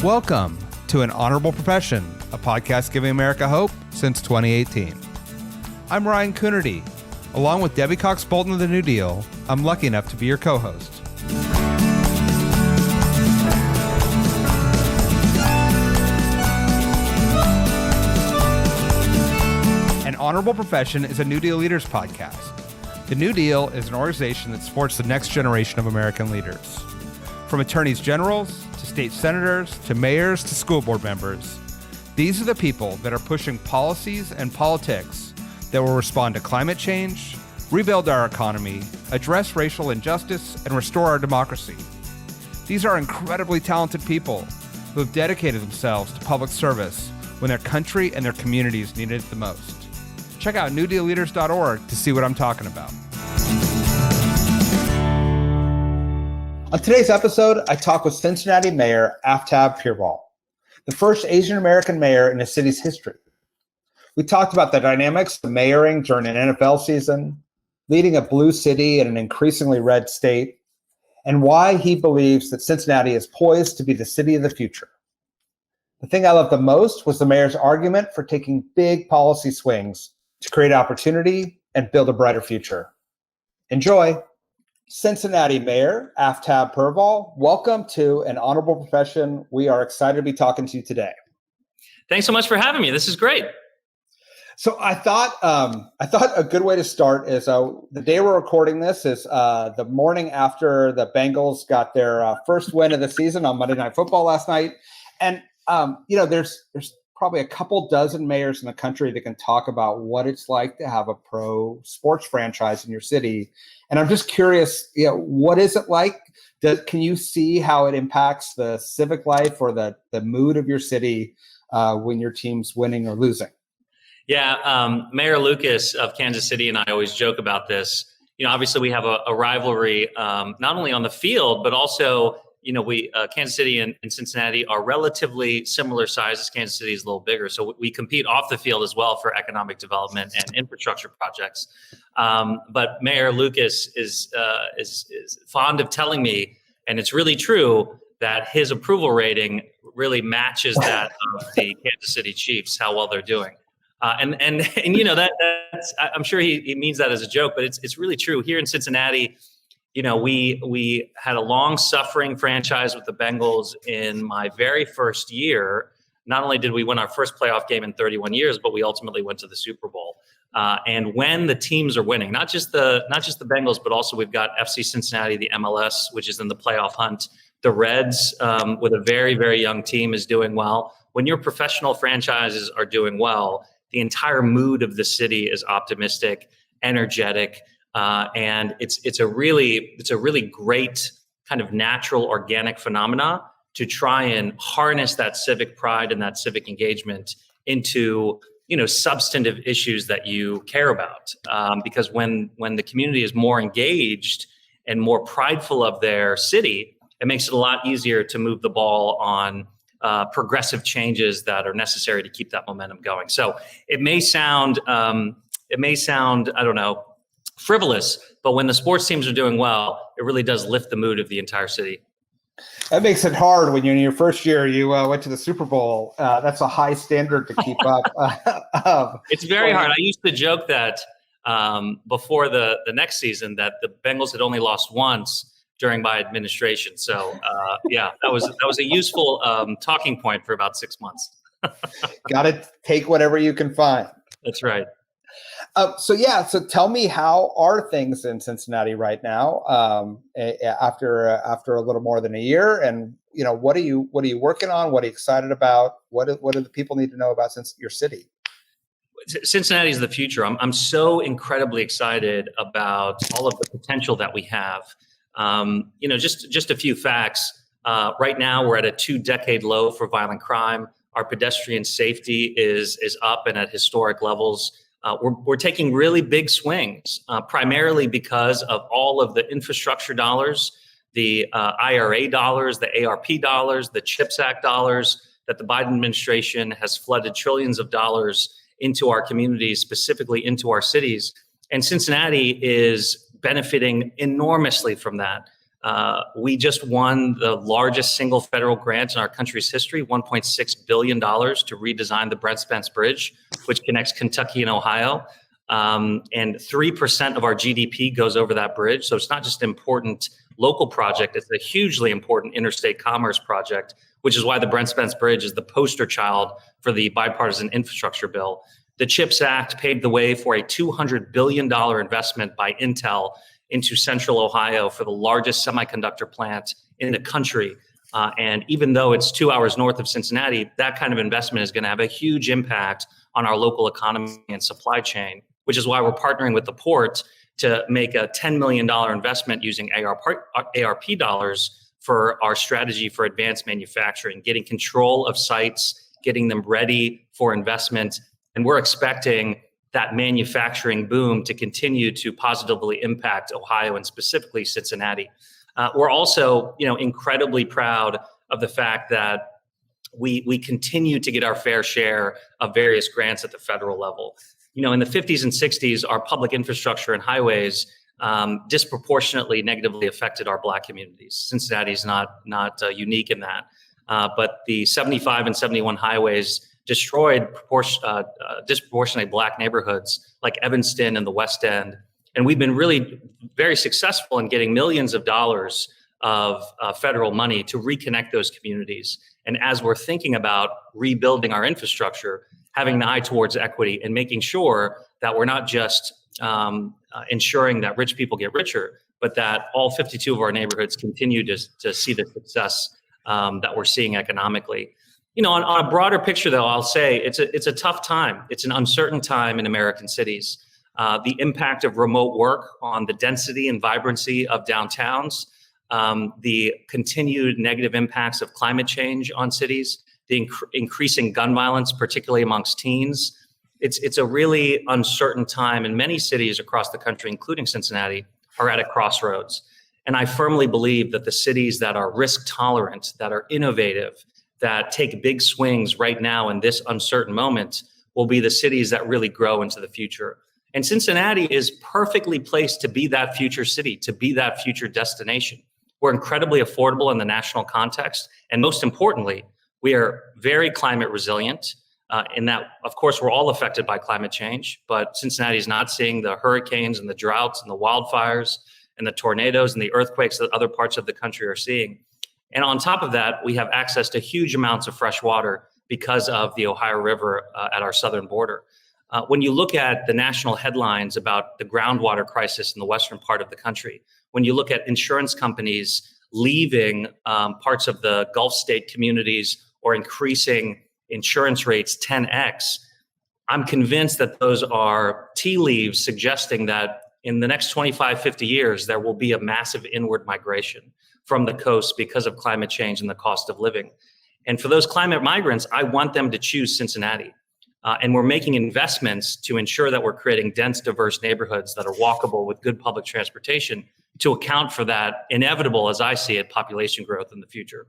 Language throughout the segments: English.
Welcome to An Honorable Profession, a podcast giving America hope since 2018. I'm Ryan Coonerty. Along with Debbie Cox Bolton of the New Deal, I'm lucky enough to be your co-host. An Honorable Profession is a New Deal Leaders podcast. The New Deal is an organization that supports the next generation of American leaders. From attorneys generals to state senators to mayors to school board members, these are the people that are pushing policies and politics that will respond to climate change, rebuild our economy, address racial injustice, and restore our democracy. These are incredibly talented people who have dedicated themselves to public service when their country and their communities needed it the most. Check out newdealleaders.org to see what I'm talking about. On today's episode, I talk with Cincinnati Mayor Aftab Pureval, the first Asian American mayor in the city's history. We talked about the dynamics of mayoring during an NFL season, leading a blue city in an increasingly red state, and why he believes that Cincinnati is poised to be the city of the future. The thing I loved the most was the mayor's argument for taking big policy swings to create opportunity and build a brighter future. Enjoy. Cincinnati Mayor Aftab Pureval, welcome to An Honorable Profession. We are excited to be talking to you today. Thanks so much for having me. This is great. So I thought a good way to start is the day we're recording this is the morning after the Bengals got their first win of the season on Monday Night Football last night, and there's probably a couple dozen mayors in the country that can talk about what it's like to have a pro sports franchise in your city. And I'm just curious, what is it like? Can you see how it impacts the civic life or the mood of your city when your team's winning or losing? Yeah, Mayor Lucas of Kansas City and I always joke about this. Obviously we have a rivalry, not only on the field, but also, Kansas City and Cincinnati are relatively similar sizes. Kansas City is a little bigger. So we compete off the field as well for economic development and infrastructure projects. But Mayor Lucas is fond of telling me, and it's really true, that his approval rating really matches that of the Kansas City Chiefs, how well they're doing. And that's, I'm sure he means that as a joke, but it's really true. Here in Cincinnati, we had a long-suffering franchise with the Bengals in my very first year. Not only did we win our first playoff game in 31 years, but we ultimately went to the Super Bowl. And when the teams are winning, not just the Bengals, but also we've got FC Cincinnati, the MLS, which is in the playoff hunt. The Reds, with a very, very young team, is doing well. When your professional franchises are doing well, the entire mood of the city is optimistic, energetic. And it's a really great kind of natural organic phenomena to try and harness that civic pride and that civic engagement into substantive issues that you care about. Because when the community is more engaged and more prideful of their city, it makes it a lot easier to move the ball on progressive changes that are necessary to keep that momentum going. So it may sound I don't know, frivolous, but when the sports teams are doing well, it really does lift the mood of the entire city. That makes it hard when you're in your first year, you went to the Super Bowl. That's a high standard to keep up. It's very hard. I used to joke that before the next season that the Bengals had only lost once during my administration. So that was a useful talking point for about 6 months. Got to take whatever you can find. That's right. So tell me, how are things in Cincinnati right now after a little more than a year? And what are you working on? What are you excited about? What do the people need to know about your city? Cincinnati is the future. I'm so incredibly excited about all of the potential that we have. Just a few facts. Right now, we're at a 2-decade low for violent crime. Our pedestrian safety is up and at historic levels. We're taking really big swings, primarily because of all of the infrastructure dollars, the IRA dollars, the ARP dollars, the CHIPS Act dollars that the Biden administration has flooded trillions of dollars into our communities, specifically into our cities. And Cincinnati is benefiting enormously from that. We just won the largest single federal grant in our country's history, $1.6 billion to redesign the Brent Spence Bridge, which connects Kentucky and Ohio. And 3% of our GDP goes over that bridge. So it's not just an important local project, it's a hugely important interstate commerce project, which is why the Brent Spence Bridge is the poster child for the bipartisan infrastructure bill. The CHIPS Act paved the way for a $200 billion investment by Intel into central Ohio for the largest semiconductor plant in the country. And even though it's 2 hours north of Cincinnati, that kind of investment is going to have a huge impact on our local economy and supply chain, which is why we're partnering with the port to make a $10 million investment using ARP dollars for our strategy for advanced manufacturing, getting control of sites, getting them ready for investment. And we're expecting that manufacturing boom to continue to positively impact Ohio and specifically Cincinnati. We're also, incredibly proud of the fact that we continue to get our fair share of various grants at the federal level. In the 50s and 60s, our public infrastructure and highways disproportionately negatively affected our Black communities. Cincinnati is not unique in that. But the 75 and 71 highways destroyed disproportionately Black neighborhoods like Evanston and the West End. And we've been really very successful in getting millions of dollars of federal money to reconnect those communities. And as we're thinking about rebuilding our infrastructure, having an eye towards equity and making sure that we're not just ensuring that rich people get richer, but that all 52 of our neighborhoods continue to see the success that we're seeing economically. On a broader picture, though, I'll say it's a tough time. It's an uncertain time in American cities. The impact of remote work on the density and vibrancy of downtowns, the continued negative impacts of climate change on cities, the increasing gun violence, particularly amongst teens. It's a really uncertain time, and many cities across the country, including Cincinnati, are at a crossroads. And I firmly believe that the cities that are risk tolerant, that are innovative, that take big swings right now in this uncertain moment will be the cities that really grow into the future. And Cincinnati is perfectly placed to be that future city, to be that future destination. We're incredibly affordable in the national context. And most importantly, we are very climate resilient in that, of course, we're all affected by climate change, but Cincinnati is not seeing the hurricanes and the droughts and the wildfires and the tornadoes and the earthquakes that other parts of the country are seeing. And on top of that, we have access to huge amounts of fresh water because of the Ohio River at our southern border. When you look at the national headlines about the groundwater crisis in the western part of the country, when you look at insurance companies leaving parts of the Gulf state communities or increasing insurance rates 10x, I'm convinced that those are tea leaves suggesting that in the next 25, 50 years, there will be a massive inward migration from the coast because of climate change and the cost of living. And for those climate migrants, I want them to choose Cincinnati. And we're making investments to ensure that we're creating dense, diverse neighborhoods that are walkable with good public transportation to account for that inevitable, as I see it, population growth in the future.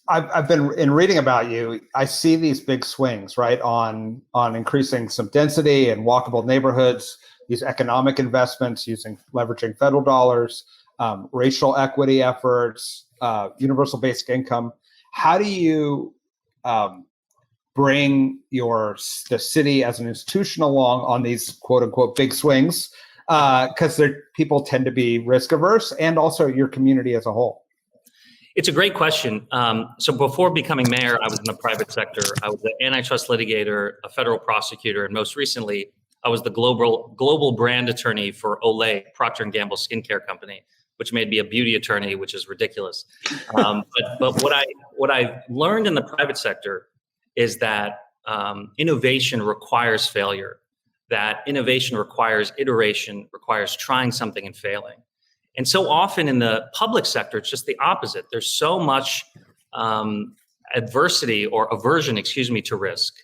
I've been in reading about you. I see these big swings, right, on increasing some density and walkable neighborhoods, these economic investments leveraging federal dollars, racial equity efforts, universal basic income. How do you bring the city as an institution along on these quote unquote big swings? Because people tend to be risk averse, and also your community as a whole. It's a great question. So before becoming mayor, I was in the private sector. I was an antitrust litigator, a federal prosecutor, and most recently, I was the global brand attorney for Olay, Procter & Gamble skincare company, which made me a beauty attorney, which is ridiculous. But what I learned in the private sector is that innovation requires failure, that innovation requires iteration, requires trying something and failing. And so often in the public sector, it's just the opposite. There's so much adversity or aversion, to risk,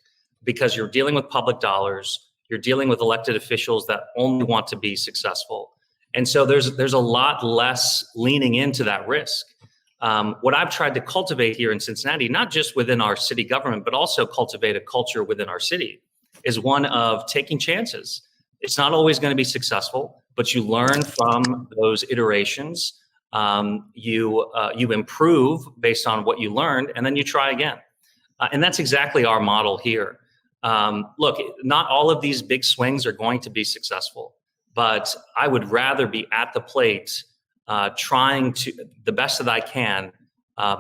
because you're dealing with public dollars, you're dealing with elected officials that only want to be successful. And so there's a lot less leaning into that risk. What I've tried to cultivate here in Cincinnati, not just within our city government, but also cultivate a culture within our city, is one of taking chances. It's not always going to be successful, but you learn from those iterations. You improve based on what you learned, and then you try again. And that's exactly our model here. Look, not all of these big swings are going to be successful, but I would rather be at the plate trying to, the best that I can,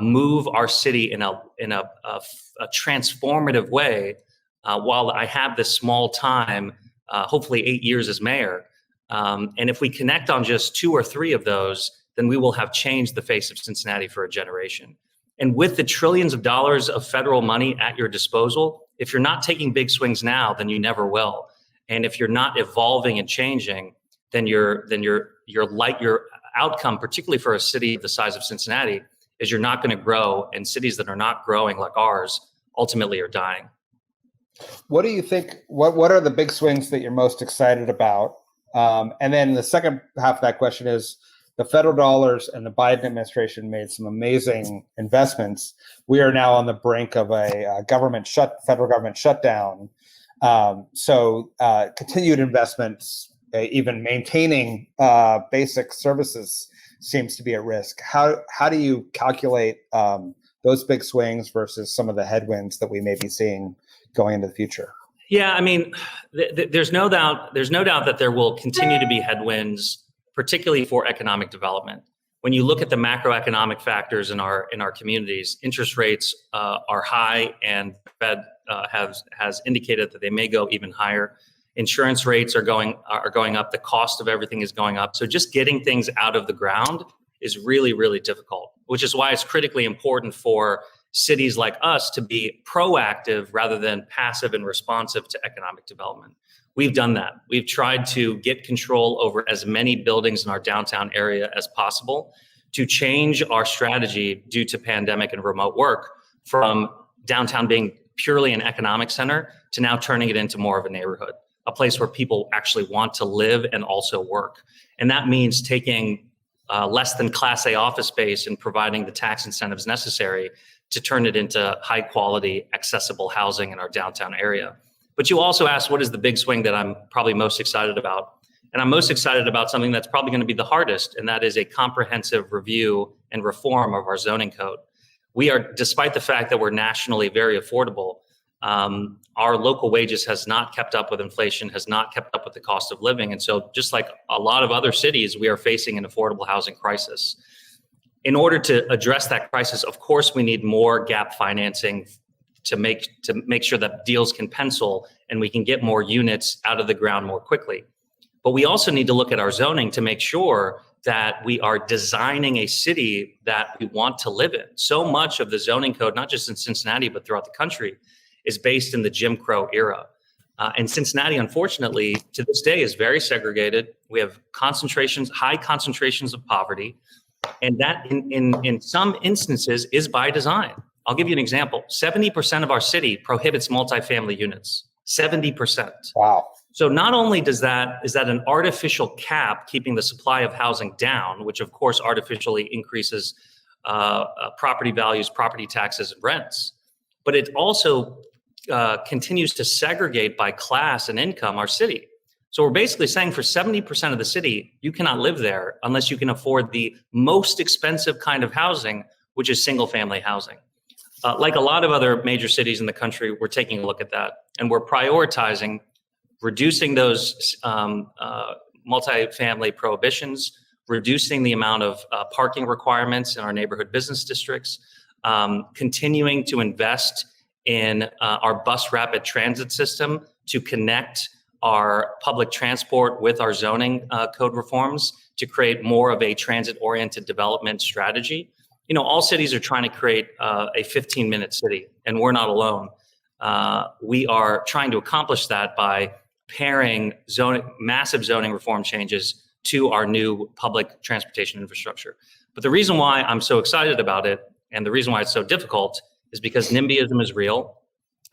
move our city in a transformative way while I have this small time, hopefully 8 years as mayor. And if we connect on just 2 or 3 of those, then we will have changed the face of Cincinnati for a generation. And with the trillions of dollars of federal money at your disposal, if you're not taking big swings now, then you never will. And if you're not evolving and changing, then your outcome, particularly for a city the size of Cincinnati, is you're not going to grow. And cities that are not growing like ours ultimately are dying. What do you think? What are the big swings that you're most excited about? And then the second half of that question is, the federal dollars and the Biden administration made some amazing investments. We are now on the brink of a federal government shutdown. So continued investments, even maintaining basic services, seems to be at risk. How do you calculate those big swings versus some of the headwinds that we may be seeing going into the future? Yeah, I mean, there's no doubt that there will continue to be headwinds, particularly for economic development. When you look at the macroeconomic factors in our communities, interest rates are high, and the Fed has indicated that they may go even higher. Insurance rates are going up. The cost of everything is going up. So just getting things out of the ground is really, really difficult, which is why it's critically important for cities like us to be proactive rather than passive and responsive to economic development. We've done that. We've tried to get control over as many buildings in our downtown area as possible to change our strategy due to pandemic and remote work from downtown being purely an economic center to now turning it into more of a neighborhood, a place where people actually want to live and also work. And that means taking less than Class A office space and providing the tax incentives necessary to turn it into high quality, accessible housing in our downtown area. But you also asked, what is the big swing that I'm probably most excited about? And I'm most excited about something that's probably going to be the hardest, and that is a comprehensive review and reform of our zoning code. We are, despite the fact that we're nationally very affordable, our local wages has not kept up with inflation, has not kept up with the cost of living. And so just like a lot of other cities, we are facing an affordable housing crisis. In order to address that crisis, of course, we need more gap financing to make sure that deals can pencil and we can get more units out of the ground more quickly. But we also need to look at our zoning to make sure that we are designing a city that we want to live in. So much of the zoning code, not just in Cincinnati, but throughout the country, is based in the Jim Crow era. And Cincinnati, unfortunately, to this day is very segregated. We have high concentrations of poverty. And that in some instances is by design. I'll give you an example. 70% of our city prohibits multifamily units. 70%. Wow. So not only is that an artificial cap keeping the supply of housing down, which of course artificially increases property values, property taxes, and rents, but it also continues to segregate by class and income our city. So we're basically saying for 70% of the city, you cannot live there unless you can afford the most expensive kind of housing, which is single family housing. Like a lot of other major cities in the country, we're taking a look at that, and we're prioritizing reducing those multifamily prohibitions, reducing the amount of parking requirements in our neighborhood business districts, continuing to invest in our bus rapid transit system to connect our public transport with our zoning code reforms to create more of a transit-oriented development strategy. You know, all cities are trying to create a 15-minute city, and we're not alone. We are trying to accomplish that by pairing massive zoning reform changes to our new public transportation infrastructure. But the reason why I'm so excited about it, and the reason why it's so difficult, is because NIMBYism is real,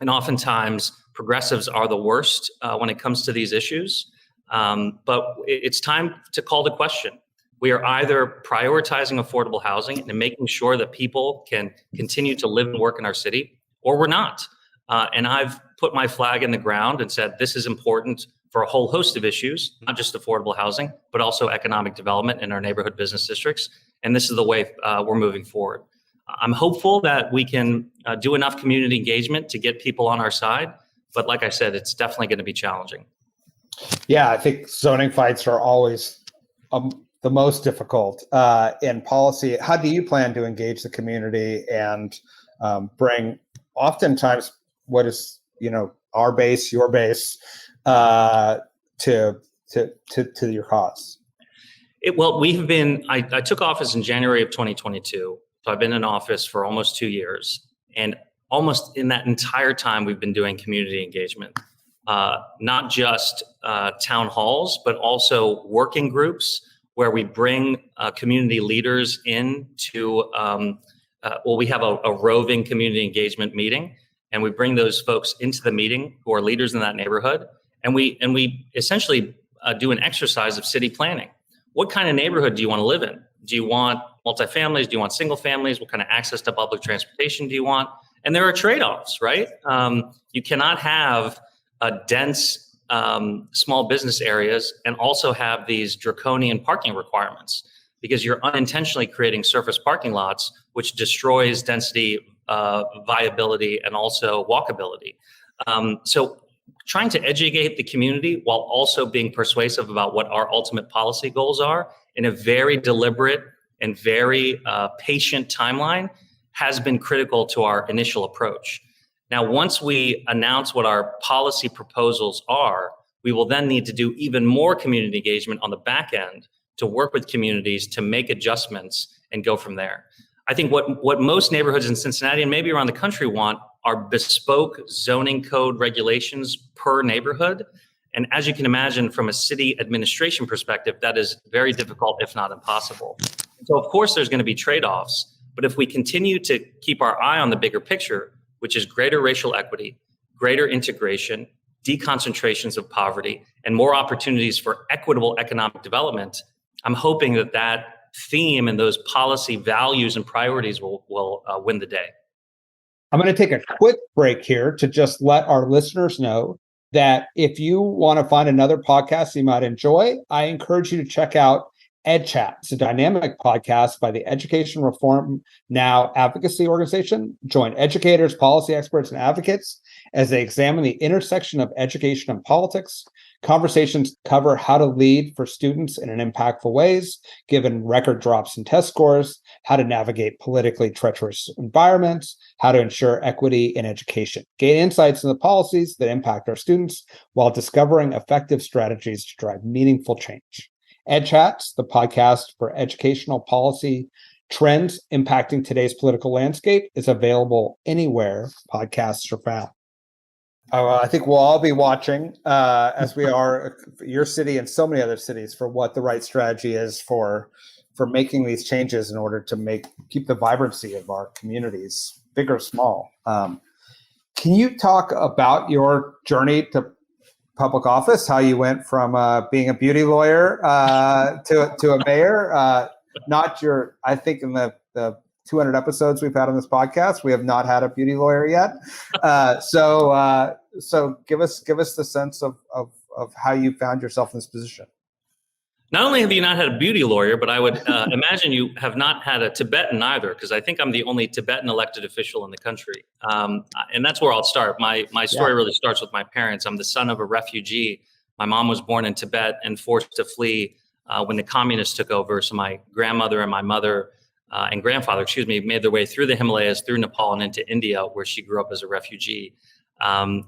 and oftentimes progressives are the worst when it comes to these issues. But it's time to call the question. We are either prioritizing affordable housing and making sure that people can continue to live and work in our city, or we're not. And I've put my flag in the ground and said, this is important for a whole host of issues, not just affordable housing, but also economic development in our neighborhood business districts. And this is the way we're moving forward. I'm hopeful that we can do enough community engagement to get people on our side. But like I said, it's definitely going to be challenging. Yeah, I think zoning fights are always the most difficult in policy. How do you plan to engage the community and bring oftentimes what is, our base, your base, to your cause? I took office in January of 2022. So I've been in office for almost 2 years. And almost in that entire time, we've been doing community engagement, not just town halls, but also working groups where we bring community leaders in to, we have a roving community engagement meeting, and we bring those folks into the meeting who are leaders in that neighborhood. And we essentially do an exercise of city planning. What kind of neighborhood do you want to live in? Do you want multifamilies? Do you want single families? What kind of access to public transportation do you want? And there are trade-offs, right? You cannot have a dense small business areas and also have these draconian parking requirements, because you're unintentionally creating surface parking lots, which destroys density, viability, and also walkability. So trying to educate the community while also being persuasive about what our ultimate policy goals are in a very deliberate and very patient timeline has been critical to our initial approach. Now, once we announce what our policy proposals are, we will then need to do even more community engagement on the back end to work with communities to make adjustments and go from there. I think what most neighborhoods in Cincinnati and maybe around the country want are bespoke zoning code regulations per neighborhood. And as you can imagine, from a city administration perspective, that is very difficult, if not impossible. So of course, there's going to be trade-offs. But if we continue to keep our eye on the bigger picture, which is greater racial equity, greater integration, deconcentrations of poverty, and more opportunities for equitable economic development, I'm hoping that theme and those policy values and priorities will win the day. I'm going to take a quick break here to just let our listeners know that if you want to find another podcast you might enjoy, I encourage you to check out EdChat. It's a dynamic podcast by the Education Reform Now advocacy organization. Join educators, policy experts, and advocates as they examine the intersection of education and politics. Conversations cover how to lead for students in an impactful ways, given record drops in test scores, how to navigate politically treacherous environments, how to ensure equity in education, gain insights into the policies that impact our students while discovering effective strategies to drive meaningful change. EdChats, the podcast for educational policy trends impacting today's political landscape, is available anywhere podcasts are found. I think we'll all be watching, as we are, your city and so many other cities, for what the right strategy is for making these changes in order to keep the vibrancy of our communities, big or small. Can you talk about your journey to public office, how you went from being a beauty lawyer to a mayor? I think in the 200 episodes we've had on this podcast, we have not had a beauty lawyer yet. So give us the sense of how you found yourself in this position. Not only have you not had a beauty lawyer, but I would imagine you have not had a Tibetan either, because I think I'm the only Tibetan elected official in the country. And that's where I'll start. My story really starts with my parents. I'm the son of a refugee. My mom was born in Tibet and forced to flee when the communists took over. So my grandmother and my mother and grandfather, made their way through the Himalayas, through Nepal, and into India, where she grew up as a refugee.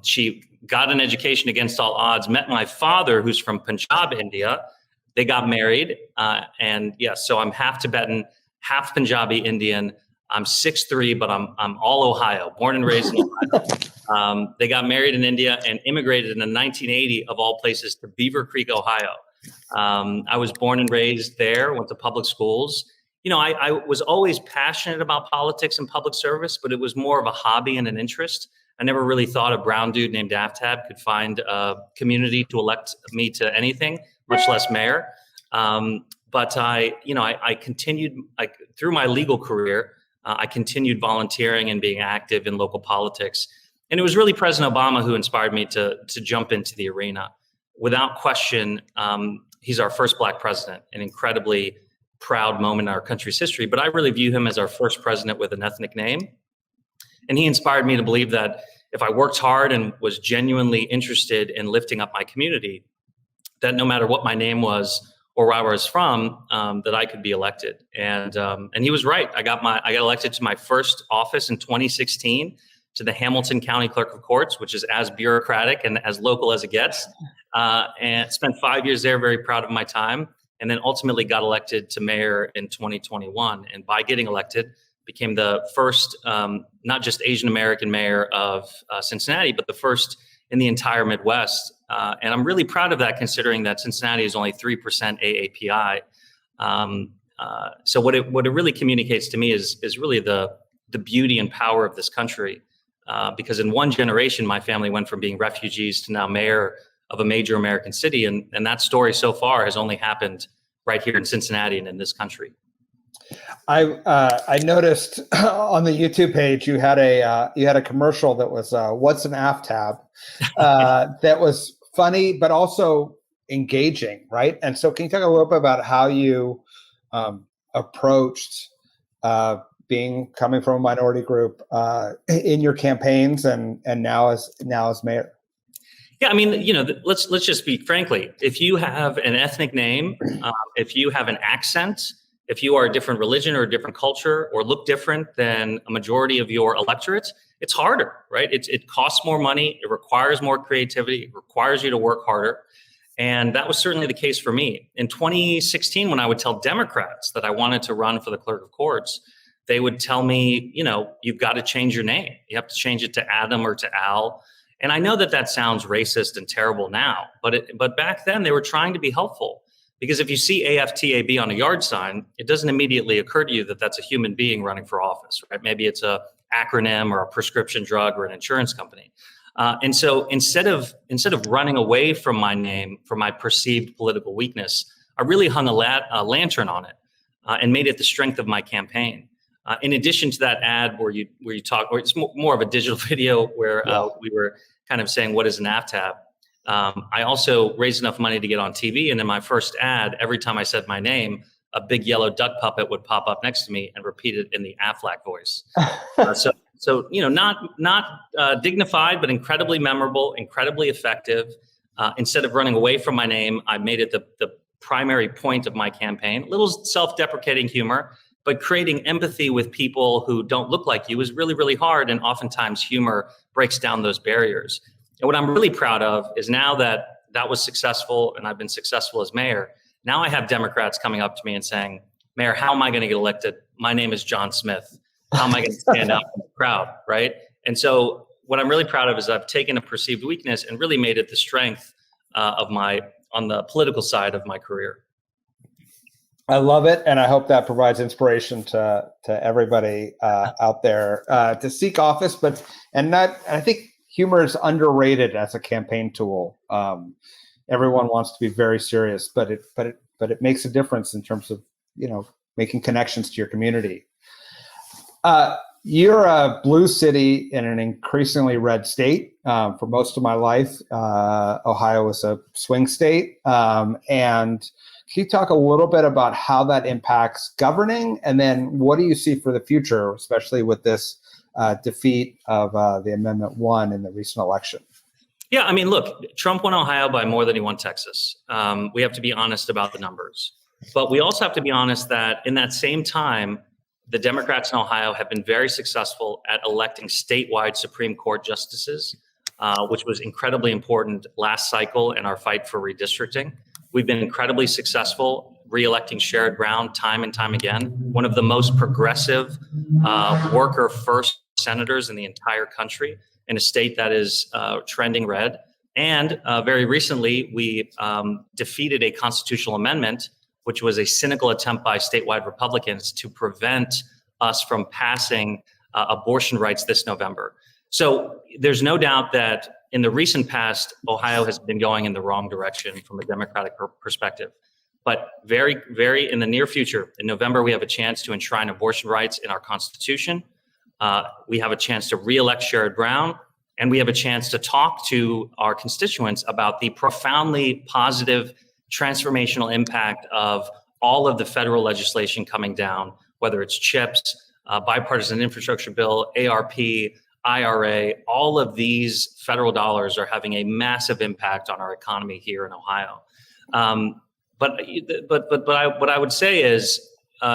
She got an education against all odds, met my father, who's from Punjab, India. They got married, and yes, so I'm half Tibetan, half Punjabi Indian. I'm 6'3", but I'm all Ohio, born and raised in Ohio. They got married in India and immigrated in 1980, of all places, to Beaver Creek, Ohio. I was born and raised there, went to public schools. I was always passionate about politics and public service, but it was more of a hobby and an interest. I never really thought a brown dude named Aftab could find a community to elect me to anything, much less mayor. But I continued, through my legal career, I continued volunteering and being active in local politics. And it was really President Obama who inspired me to jump into the arena. without question, he's our first Black president, an incredibly proud moment in our country's history. But I really view him as our first president with an ethnic name. And he inspired me to believe that if I worked hard and was genuinely interested in lifting up my community, that no matter what my name was or where I was from, that I could be elected. And he was right. I got elected to my first office in 2016 to the Hamilton County Clerk of Courts, which is as bureaucratic and as local as it gets. And spent 5 years there, very proud of my time. And then ultimately got elected to mayor in 2021. And by getting elected, became the first, not just Asian American mayor of Cincinnati, but the first in the entire Midwest. And I'm really proud of that, considering that Cincinnati is only 3% AAPI. So what it really communicates to me is really the beauty and power of this country. Because in one generation, my family went from being refugees to now mayor of a major American city. And that story so far has only happened right here in Cincinnati and in this country. I noticed on the YouTube page you had a commercial that was "What's an Aftab?" That was funny but also engaging, right? And so, can you talk a little bit about how you approached coming from a minority group in your campaigns and now as mayor? Yeah, I mean, let's just speak frankly. If you have an ethnic name, if you have an accent, if you are a different religion or a different culture or look different than a majority of your electorate, it's harder, right? It costs more money. It requires more creativity. It requires you to work harder. And that was certainly the case for me. In 2016, when I would tell Democrats that I wanted to run for the clerk of courts, they would tell me, you've got to change your name. You have to change it to Adam or to Al. And I know that sounds racist and terrible now, but back then they were trying to be helpful. Because if you see AFTAB on a yard sign, it doesn't immediately occur to you that that's a human being running for office, right? Maybe it's a acronym or a prescription drug or an insurance company. And so instead of running away from my name, from my perceived political weakness, I really hung a lantern on it and made it the strength of my campaign. In addition to that ad where you talk, or it's more of a digital video where we were kind of saying, what is an Aftab? I also raised enough money to get on TV. And in my first ad, every time I said my name, a big yellow duck puppet would pop up next to me and repeat it in the Aflac voice. So not dignified, but incredibly memorable, incredibly effective. Instead of running away from my name, I made it the primary point of my campaign. A little self-deprecating humor, but creating empathy with people who don't look like you is really, really hard. And oftentimes humor breaks down those barriers. And what I'm really proud of is now that was successful and I've been successful as mayor, now I have Democrats coming up to me and saying, Mayor, how am I going to get elected? My name is John Smith. How am I going to stand out in the crowd, right? And so what I'm really proud of is I've taken a perceived weakness and really made it the strength on the political side of my career. I love it, and I hope that provides inspiration to everybody out there to seek office. I think humor is underrated as a campaign tool. Everyone wants to be very serious, but it makes a difference in terms of making connections to your community. You're a blue city in an increasingly red state. For most of my life, Ohio was a swing state, and can you talk a little bit about how that impacts governing, and then what do you see for the future, especially with this defeat of the Amendment 1 in the recent election? Yeah, I mean, look, Trump won Ohio by more than he won Texas. We have to be honest about the numbers. But we also have to be honest that in that same time, the Democrats in Ohio have been very successful at electing statewide Supreme Court justices, which was incredibly important last cycle in our fight for redistricting. We've been incredibly successful re-electing Sherrod Brown time and time again, one of the most progressive worker-first senators in the entire country in a state that is trending red. And very recently, we defeated a constitutional amendment, which was a cynical attempt by statewide Republicans to prevent us from passing abortion rights this November. So there's no doubt that in the recent past, Ohio has been going in the wrong direction from a Democratic perspective. But very, very in the near future, in November, we have a chance to enshrine abortion rights in our Constitution. We have a chance to re-elect Sherrod Brown. and we have a chance to talk to our constituents about the profoundly positive transformational impact of all of the federal legislation coming down, whether it's CHIPS, bipartisan infrastructure bill, ARP, IRA. All of these federal dollars are having a massive impact on our economy here in Ohio. But what I would say is,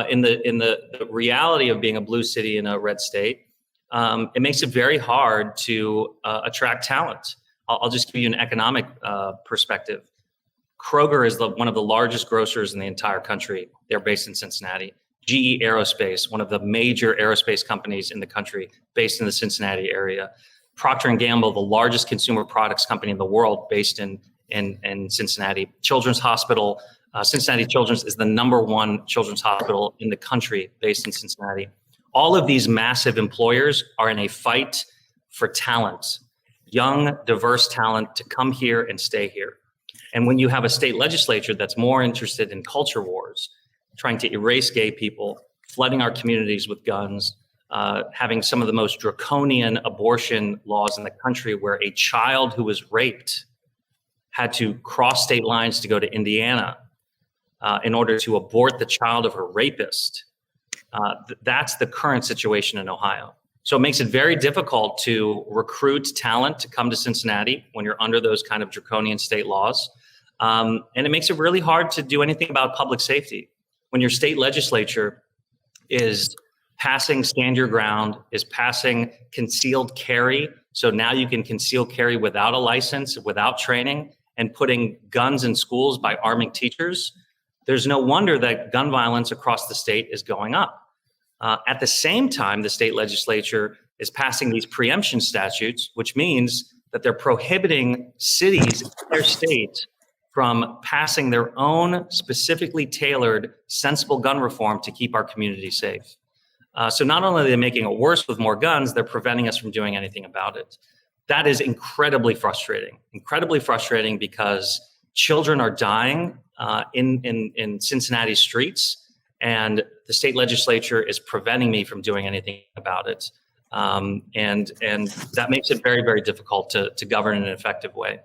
in the reality of being a blue city in a red state, it makes it very hard to attract talent. I'll just give you an economic perspective. Kroger is one of the largest grocers in the entire country. They're based in Cincinnati. GE Aerospace, one of the major aerospace companies in the country, based in the Cincinnati area. Procter & Gamble, the largest consumer products company in the world, based in Cincinnati. Children's Hospital, Cincinnati Children's is the #1 children's hospital in the country, based in Cincinnati. All of these massive employers are in a fight for talent, young, diverse talent to come here and stay here. And when you have a state legislature that's more interested in culture wars, trying to erase gay people, flooding our communities with guns, having some of the most draconian abortion laws in the country, where a child who was raped had to cross state lines to go to Indiana in order to abort the child of her rapist. That's the current situation in Ohio. So it makes it very difficult to recruit talent to come to Cincinnati when you're under those kind of draconian state laws. And it makes it really hard to do anything about public safety. When your state legislature is passing stand your ground, is passing concealed carry, so now you can conceal carry without a license, without training, and putting guns in schools by arming teachers, there's no wonder that gun violence across the state is going up. At the same time, the state legislature is passing these preemption statutes, which means that they're prohibiting cities in their state from passing their own specifically tailored, sensible gun reform to keep our community safe. So not only are they making it worse with more guns, they're preventing us from doing anything about it. That is incredibly frustrating because children are dying in Cincinnati streets, and the state legislature is preventing me from doing anything about it. And that makes it very, very difficult to govern in an effective way.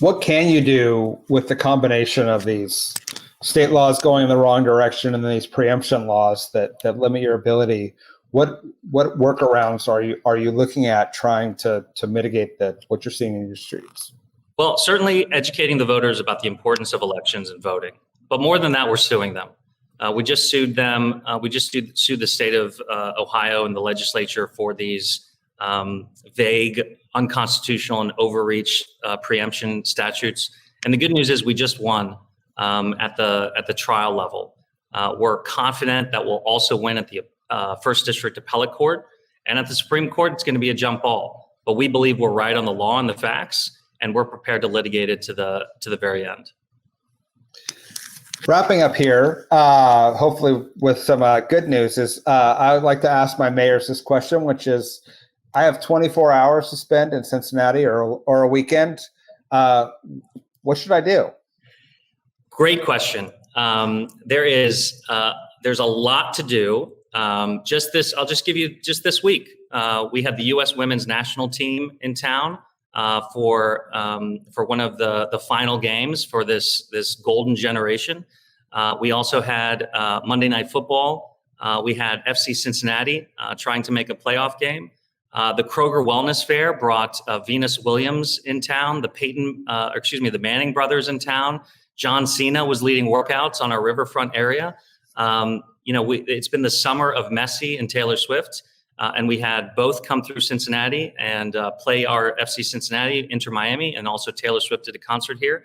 What can you do with the combination of these state laws going in the wrong direction and then these preemption laws that limit your ability? What workarounds are you looking at trying to mitigate what you're seeing in your streets? Well, certainly educating the voters about the importance of elections and voting. But more than that, we're suing them. We just sued them. We just sued the state of Ohio and the legislature for these vague, unconstitutional, and overreach preemption statutes. And the good news is we just won at the trial level. We're confident that we'll also win at the First District Appellate Court, and at the Supreme Court, it's going to be a jump ball. But we believe we're right on the law and the facts, and we're prepared to litigate it to the very end. Wrapping up here, hopefully with some good news, is I would like to ask my mayors this question, which is, I have 24 hours to spend in Cincinnati or a weekend. What should I do? Great question. There's a lot to do. I'll just give you just this week. We had the U.S. women's national team in town for one of the final games for this golden generation. We also had Monday Night Football. We had FC Cincinnati trying to make a playoff game. The Kroger Wellness Fair brought Venus Williams in town, the Manning brothers in town. John Cena was leading workouts on our riverfront area. It's been the summer of Messi and Taylor Swift, and we had both come through Cincinnati and play our FC Cincinnati, Inter Miami, and also Taylor Swift did a concert here.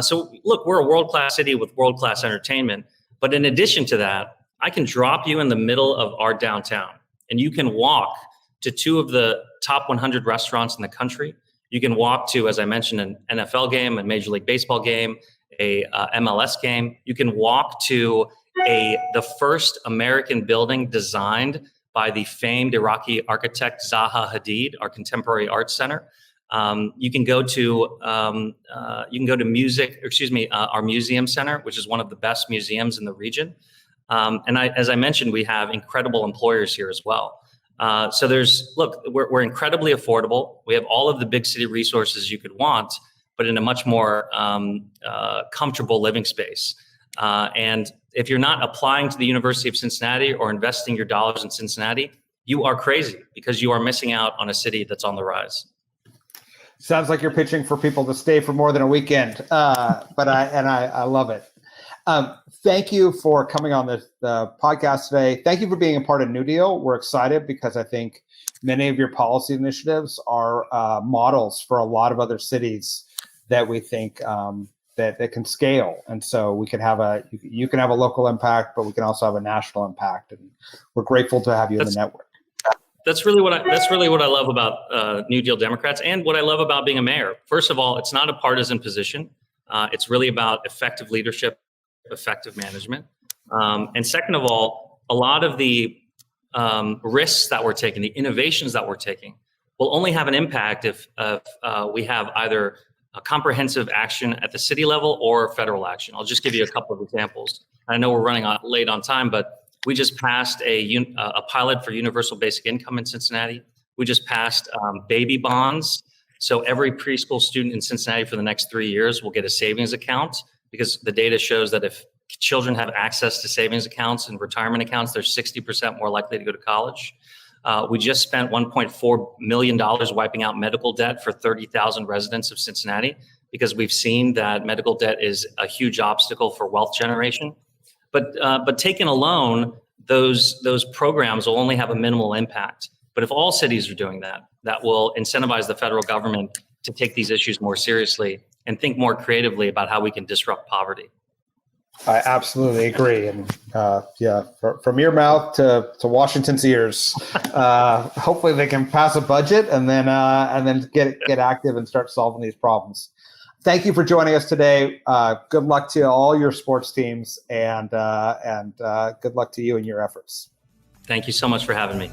So look, we're a world-class city with world-class entertainment. But in addition to that, I can drop you in the middle of our downtown, and you can walk to two of the top 100 restaurants in the country. You can walk to, as I mentioned, an NFL game, a Major League Baseball game, a MLS game. You can walk to the first American building designed by the famed Iraqi architect Zaha Hadid, our Contemporary Arts Center. You can go to our museum center, which is one of the best museums in the region. And as I mentioned, we have incredible employers here as well. So we're incredibly affordable. We have all of the big city resources you could want, but in a much more comfortable living space. And if you're not applying to the University of Cincinnati or investing your dollars in Cincinnati, you are crazy, because you are missing out on a city that's on the rise. Sounds like you're pitching for people to stay for more than a weekend, but I love it. Thank you for coming on the podcast today. Thank you for being a part of New Deal. We're excited because I think many of your policy initiatives are models for a lot of other cities that we think that can scale. And so we can have you can have a local impact, but we can also have a national impact. And we're grateful to have you in the network. That's really what I love about New Deal Democrats, and what I love about being a mayor. First of all, it's not a partisan position. It's really about effective leadership, effective management. And second of all, a lot of the risks that we're taking, the innovations that we're taking, will only have an impact if we have either a comprehensive action at the city level or federal action. I'll just give you a couple of examples. I know we're running late on time, but we just passed a pilot for universal basic income in Cincinnati. We just passed baby bonds. So every preschool student in Cincinnati for the next 3 years will get a savings account, because the data shows that if children have access to savings accounts and retirement accounts, they're 60% more likely to go to college. We just spent $1.4 million wiping out medical debt for 30,000 residents of Cincinnati, because we've seen that medical debt is a huge obstacle for wealth generation. But taken alone, those programs will only have a minimal impact. But if all cities are doing that, that will incentivize the federal government to take these issues more seriously and think more creatively about how we can disrupt poverty. I absolutely agree. And from your mouth to Washington's ears, hopefully they can pass a budget and then get active and start solving these problems. Thank you for joining us today. Good luck to all your sports teams, and good luck to you in your efforts. Thank you so much for having me.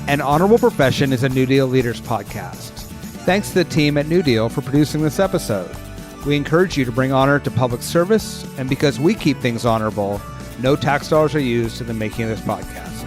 An Honorable Profession is a New Deal Leaders podcast. Thanks to the team at New Deal for producing this episode. We encourage you to bring honor to public service, and because we keep things honorable, no tax dollars are used in the making of this podcast.